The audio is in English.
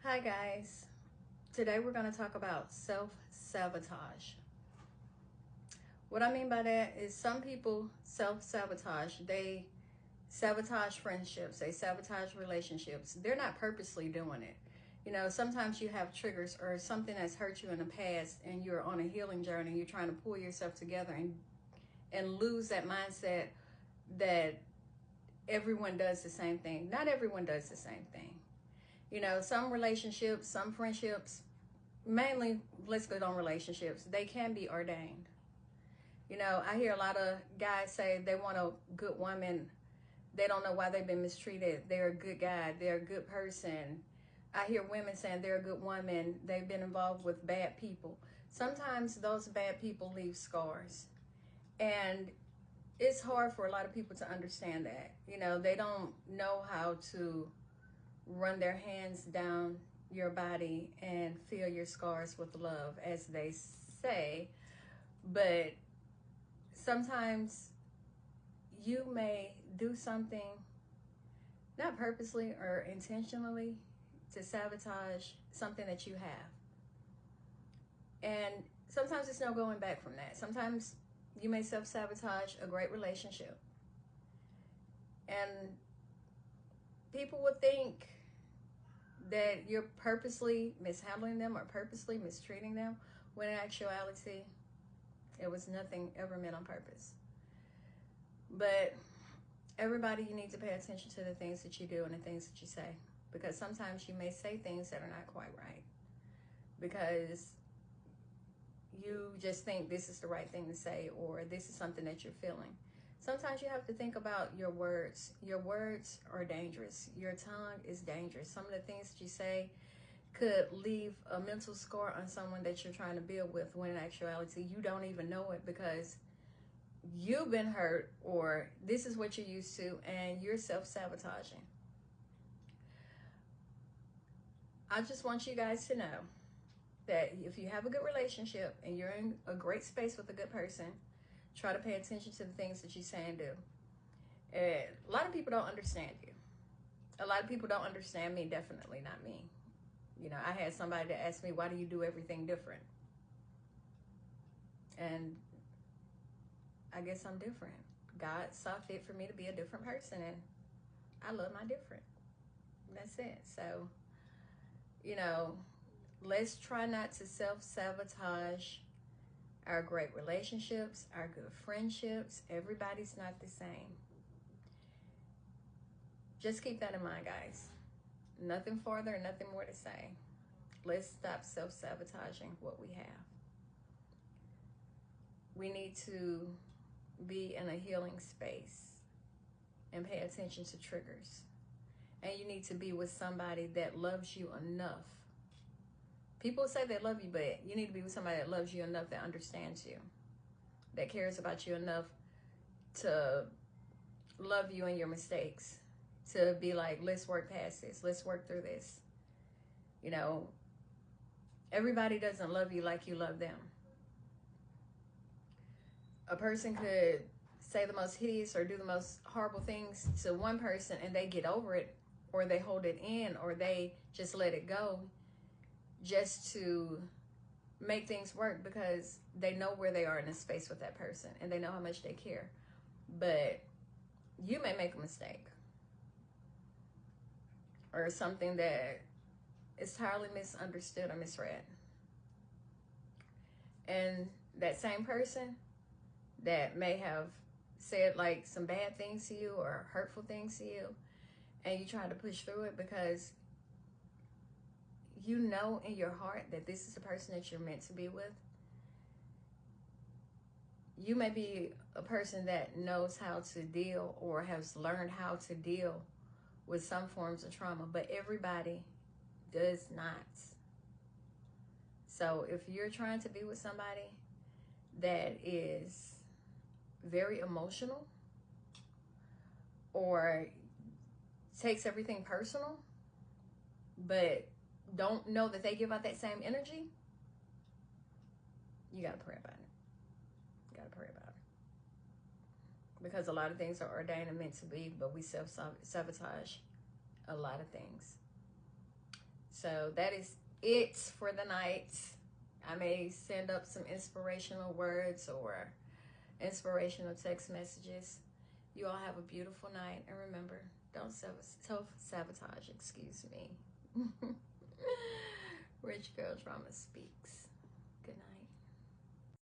Hi guys, today we're going to talk about self-sabotage. What I mean by that is some people self-sabotage. They sabotage friendships, they sabotage relationships. They're not purposely doing it. You know, sometimes you have triggers or something that's hurt you in the past and you're on a healing journey. You're trying to pull yourself together and lose that mindset that everyone does the same thing. Not everyone does the same thing. You know, some relationships, some friendships, mainly, let's go on relationships, they can be ordained. You know, I hear a lot of guys say they want a good woman. They don't know why they've been mistreated. They're a good guy. They're a good person. I hear women saying they're a good woman. They've been involved with bad people. Sometimes those bad people leave scars. And it's hard for a lot of people to understand that. You know, they don't know how to run their hands down your body and fill your scars with love, as they say. But sometimes you may do something, not purposely or intentionally, to sabotage something that you have. And sometimes it's no going back from that. Sometimes you may self-sabotage a great relationship. And people would think that you're purposely mishandling them or purposely mistreating them, when in actuality, it was nothing ever meant on purpose. But everybody, you need to pay attention to the things that you do and the things that you say, because sometimes you may say things that are not quite right because you just think this is the right thing to say, or this is something that you're feeling. Sometimes you have to think about your words. Your words are dangerous. Your tongue is dangerous. Some of the things that you say could leave a mental scar on someone that you're trying to build with, when in actuality you don't even know it, because you've been hurt, or this is what you're used to, and you're self-sabotaging. I just want you guys to know that if you have a good relationship and you're in a great space with a good person, try to pay attention to the things that you say and do. And a lot of people don't understand you. A lot of people don't understand me, definitely not me. You know, I had somebody that asked me, why do you do everything different? And I guess I'm different. God saw fit for me to be a different person, and I love my different. That's it. So, you know, let's try not to self-sabotage our great relationships, our good friendships. Everybody's not the same. Just keep that in mind, guys. Nothing further, nothing more to say. Let's stop self-sabotaging what we have. We need to be in a healing space and pay attention to triggers. And you need to be with somebody that loves you enough. People say they love you, but you need to be with somebody that loves you enough, that understands you, that cares about you enough to love you and your mistakes, to be like, let's work past this, let's work through this. You know, everybody doesn't love you like you love them. A person could say the most hideous or do the most horrible things to one person and they get over it, or they hold it in, or they just let it go, just to make things work, because they know where they are in a space with that person and they know how much they care. But you may make a mistake or something that is entirely misunderstood or misread, and that same person that may have said like some bad things to you or hurtful things to you, and you try to push through it because you know in your heart that this is the person that you're meant to be with. You may be a person that knows how to deal or has learned how to deal with some forms of trauma, but everybody does not. So if you're trying to be with somebody that is very emotional or takes everything personal, but don't know that they give out that same energy, you got to pray about it. You got to pray about it. Because a lot of things are ordained and meant to be, but we self-sabotage a lot of things. So that is it for the night. I may send up some inspirational words or inspirational text messages. You all have a beautiful night. And remember, don't self-sabotage. Excuse me. Rich Girl Drama speaks.